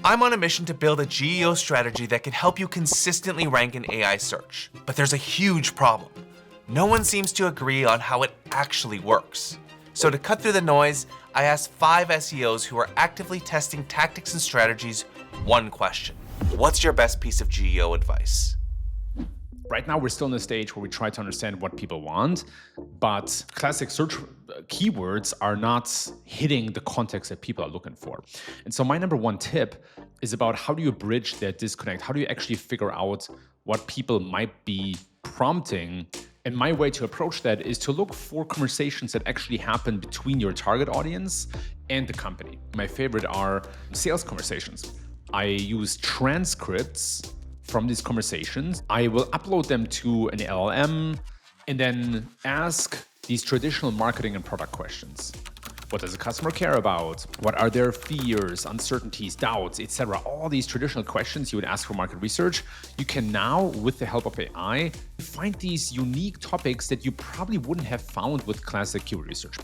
I'm on a mission to build a GEO strategy that can help you consistently rank in AI search. But there's a huge problem. No one seems to agree on how it actually works. So to cut through the noise, I asked 5 SEOs who are actively testing tactics and strategies one question. What's your best piece of GEO advice? Right now, we're still in a stage where we try to understand what people want, but classic search keywords are not hitting the context that people are looking for. And so my number one tip is about how do you bridge that disconnect? How do you actually figure out what people might be prompting? And my way to approach that is to look for conversations that actually happen between your target audience and the company. My favorite are sales conversations. I use transcripts from these conversations. I will upload them to an LLM and then ask these traditional marketing and product questions. What does a customer care about? What are their fears, uncertainties, doubts, etc.? All these traditional questions you would ask for market research. You can now, with the help of AI, find these unique topics that you probably wouldn't have found with classic keyword research.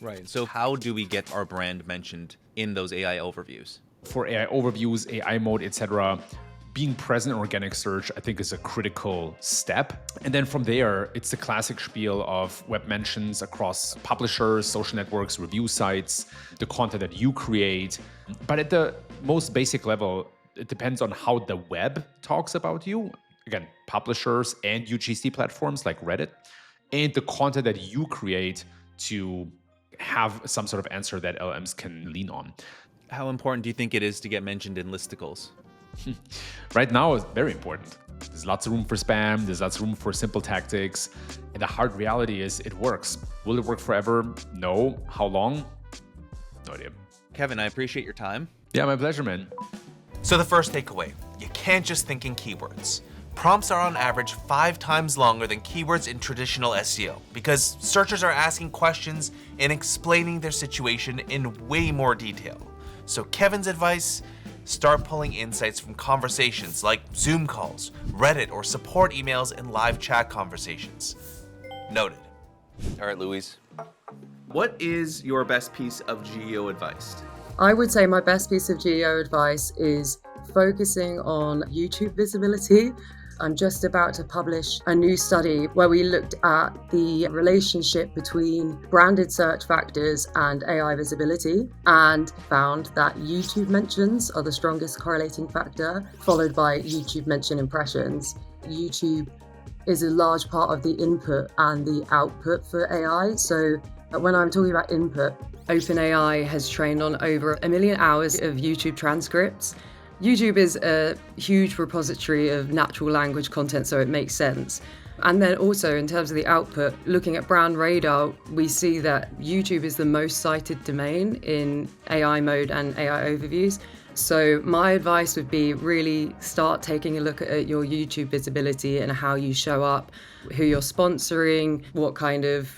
Right. So how do we get our brand mentioned in those AI overviews? For AI overviews, AI mode, etc., being present in organic search, I think, is a critical step. And then from there, it's the classic spiel of web mentions across publishers, social networks, review sites, the content that you create. But at the most basic level, it depends on how the web talks about you. Again, publishers and UGC platforms like Reddit, and the content that you create to have some sort of answer that LLMs can lean on. How important do you think it is to get mentioned in Listicles? Right now, it's very important. There's lots of room for spam. There's lots of room for simple tactics. And the hard reality is it works. Will it work forever? No. How long? No idea. Kevin, I appreciate your time. Yeah, my pleasure, man. So the first takeaway, you can't just think in keywords. Prompts are on average 5 times longer than keywords in traditional SEO because searchers are asking questions and explaining their situation in way more detail. So Kevin's advice, start pulling insights from conversations like Zoom calls, Reddit, or support emails and live chat conversations. Noted. All right, Louise. What is your best piece of GEO advice? I would say my best piece of GEO advice is focusing on YouTube visibility. I'm just about to publish a new study where we looked at the relationship between branded search factors and AI visibility and found that YouTube mentions are the strongest correlating factor, followed by YouTube mention impressions. YouTube is a large part of the input and the output for AI. So when I'm talking about input, OpenAI has trained on over 1 million hours of YouTube transcripts. YouTube is a huge repository of natural language content, so it makes sense. And then also in terms of the output, looking at Brand Radar, we see that YouTube is the most cited domain in AI mode and AI overviews. So my advice would be really start taking a look at your YouTube visibility and how you show up, who you're sponsoring, what kind of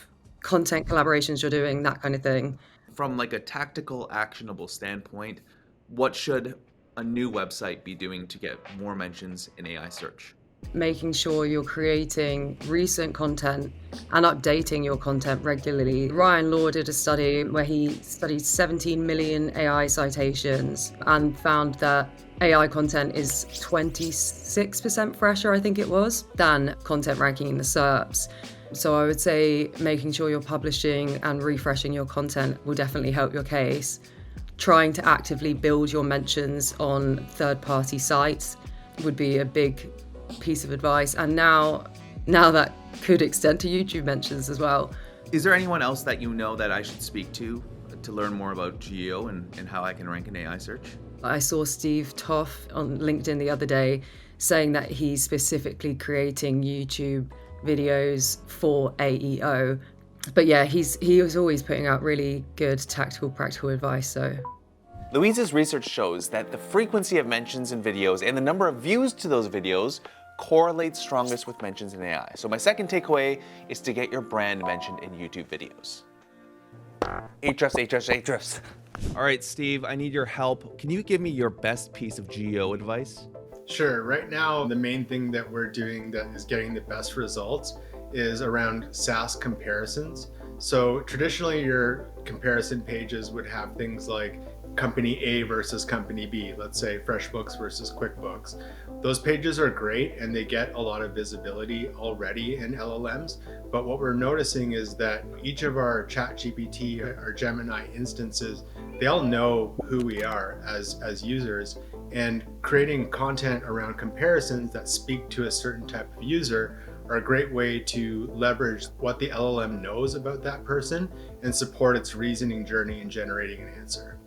content collaborations you're doing, that kind of thing. From like a tactical, actionable standpoint, what should a new website be doing to get more mentions in AI search? Making sure you're creating recent content and updating your content regularly. Ryan Law did a study where he studied 17 million AI citations and found that AI content is 26% fresher, I think it was, than content ranking in the SERPs. So I would say making sure you're publishing and refreshing your content will definitely help your case. Trying to actively build your mentions on third-party sites would be a big piece of advice. And now that could extend to YouTube mentions as well. Is there anyone else that you know that I should speak to learn more about GEO and how I can rank in AI search? I saw Steve Toff on LinkedIn the other day saying that he's specifically creating YouTube videos for AEO. But yeah, he was always putting out really good tactical, practical advice. So Louise's research shows that the frequency of mentions in videos and the number of views to those videos correlates strongest with mentions in AI. So my second takeaway is to get your brand mentioned in YouTube videos. Ahrefs. All right, Steve, I need your help. Can you give me your best piece of GEO advice? Sure. Right now, the main thing that we're doing that is getting the best results is around SaaS comparisons. So traditionally, your comparison pages would have things like company A versus company B, let's say FreshBooks versus QuickBooks. Those pages are great and they get a lot of visibility already in LLMs. But what we're noticing is that each of our ChatGPT or Gemini instances, they all know who we are as users, and creating content around comparisons that speak to a certain type of user are a great way to leverage what the LLM knows about that person and support its reasoning journey in generating an answer.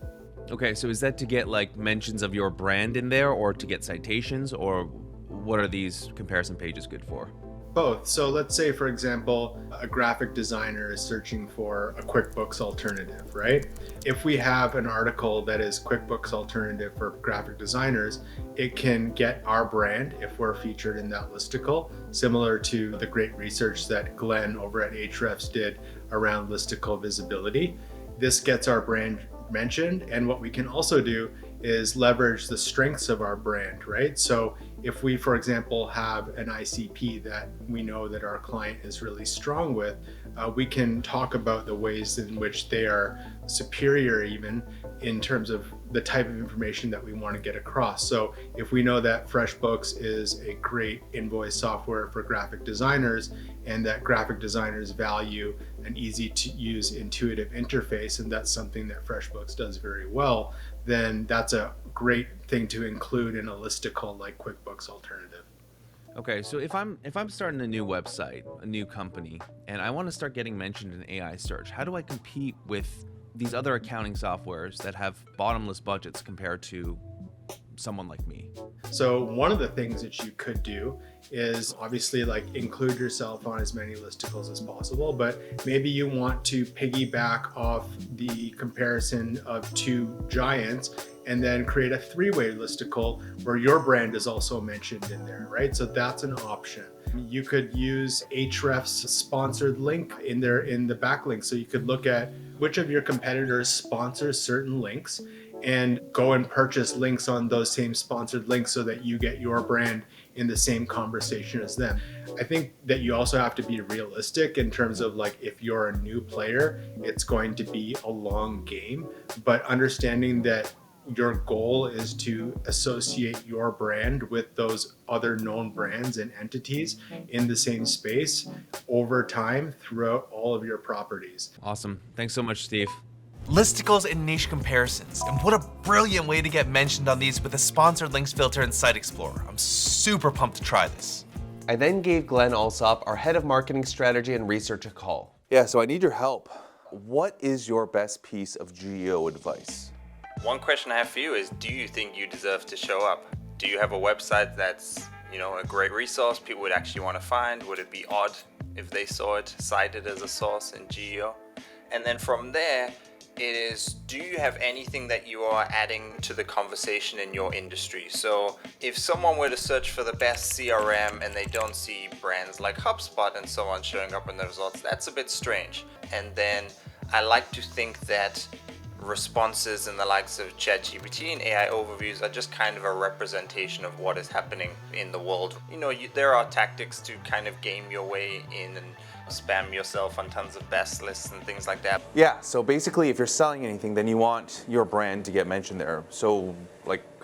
Okay, so is that to get like mentions of your brand in there, or to get citations, or what are these comparison pages good for? Both. So let's say, for example, a graphic designer is searching for a QuickBooks alternative, right? If we have an article that is QuickBooks alternative for graphic designers, it can get our brand if we're featured in that listicle, similar to the great research that Glenn over at Ahrefs did around listicle visibility. This gets our brand mentioned, and what we can also do is leverage the strengths of our brand, right? So if we, for example, have an ICP that we know that our client is really strong with, we can talk about the ways in which they are superior even in terms of the type of information that we want to get across. So if we know that FreshBooks is a great invoice software for graphic designers, and that graphic designers value an easy to use intuitive interface, and that's something that FreshBooks does very well, then that's a great thing to include in a listicle like QuickBooks alternative. Okay, so if I'm starting a new website, a new company, and I want to start getting mentioned in AI search, how do I compete with these other accounting softwares that have bottomless budgets compared to someone like me? So one of the things that you could do is obviously like include yourself on as many listicles as possible, but maybe you want to piggyback off the comparison of two giants and then create a three-way listicle where your brand is also mentioned in there, right? So that's an option. You could use Ahrefs' sponsored link in there in the backlink. So you could look at which of your competitors sponsors certain links and go and purchase links on those same sponsored links so that you get your brand in the same conversation as them. I think that you also have to be realistic in terms of like, if you're a new player, it's going to be a long game, but understanding that your goal is to associate your brand with those other known brands and entities in the same space over time throughout all of your properties. Awesome. Thanks so much, Steve. Listicles and niche comparisons. And what a brilliant way to get mentioned on these with a sponsored links filter in Site Explorer. I'm super pumped to try this. I then gave Glenn Alsop, our head of marketing strategy and research, a call. Yeah, so I need your help. What is your best piece of GEO advice? One question I have for you is, do you think you deserve to show up? Do you have a website that's, a great resource people would actually want to find? Would it be odd if they saw it cited as a source in GEO? And then from there, it is, do you have anything that you are adding to the conversation in your industry? So if someone were to search for the best CRM and they don't see brands like HubSpot and so on showing up in the results, that's a bit strange. And then I like to think that responses in the likes of ChatGPT and AI overviews are just kind of a representation of what is happening in the world. There are tactics to kind of game your way in and spam yourself on tons of best lists and things like that. Yeah, so basically if you're selling anything, then you want your brand to get mentioned there. So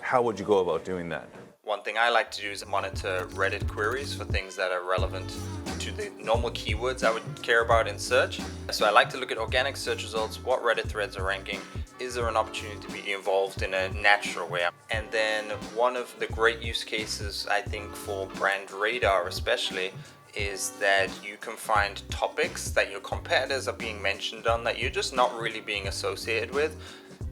how would you go about doing that? One thing I like to do is monitor Reddit queries for things that are relevant to the normal keywords I would care about in search. So I like to look at organic search results, what Reddit threads are ranking, is there an opportunity to be involved in a natural way? And then one of the great use cases, I think, for brand radar especially, is that you can find topics that your competitors are being mentioned on that you're just not really being associated with.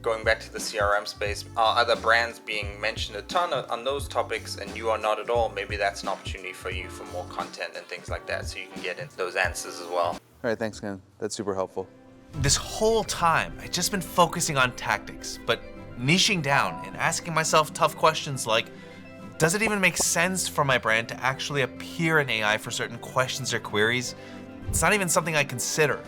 Going back to the CRM space, are other brands being mentioned a ton on those topics and you are not at all? Maybe that's an opportunity for you for more content and things like that, so you can get in those answers as well. All right, thanks, Ken. That's super helpful. This whole time, I've just been focusing on tactics, but niching down and asking myself tough questions like, does it even make sense for my brand to actually appear in AI for certain questions or queries? It's not even something I considered.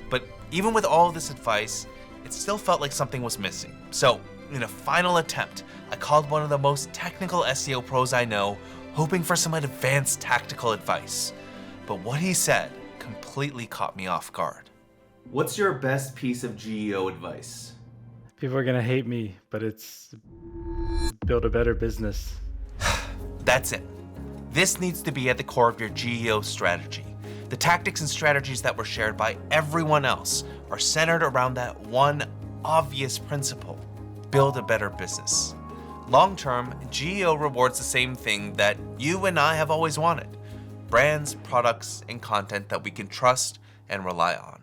But even with all of this advice, it still felt like something was missing. So, in a final attempt, I called one of the most technical SEO pros I know, hoping for some advanced tactical advice. But what he said completely caught me off guard. What's your best piece of GEO advice? People are going to hate me, but it's build a better business. That's it. This needs to be at the core of your GEO strategy. The tactics and strategies that were shared by everyone else are centered around that one obvious principle: build a better business. Long term, GEO rewards the same thing that you and I have always wanted: brands, products, and content that we can trust and rely on.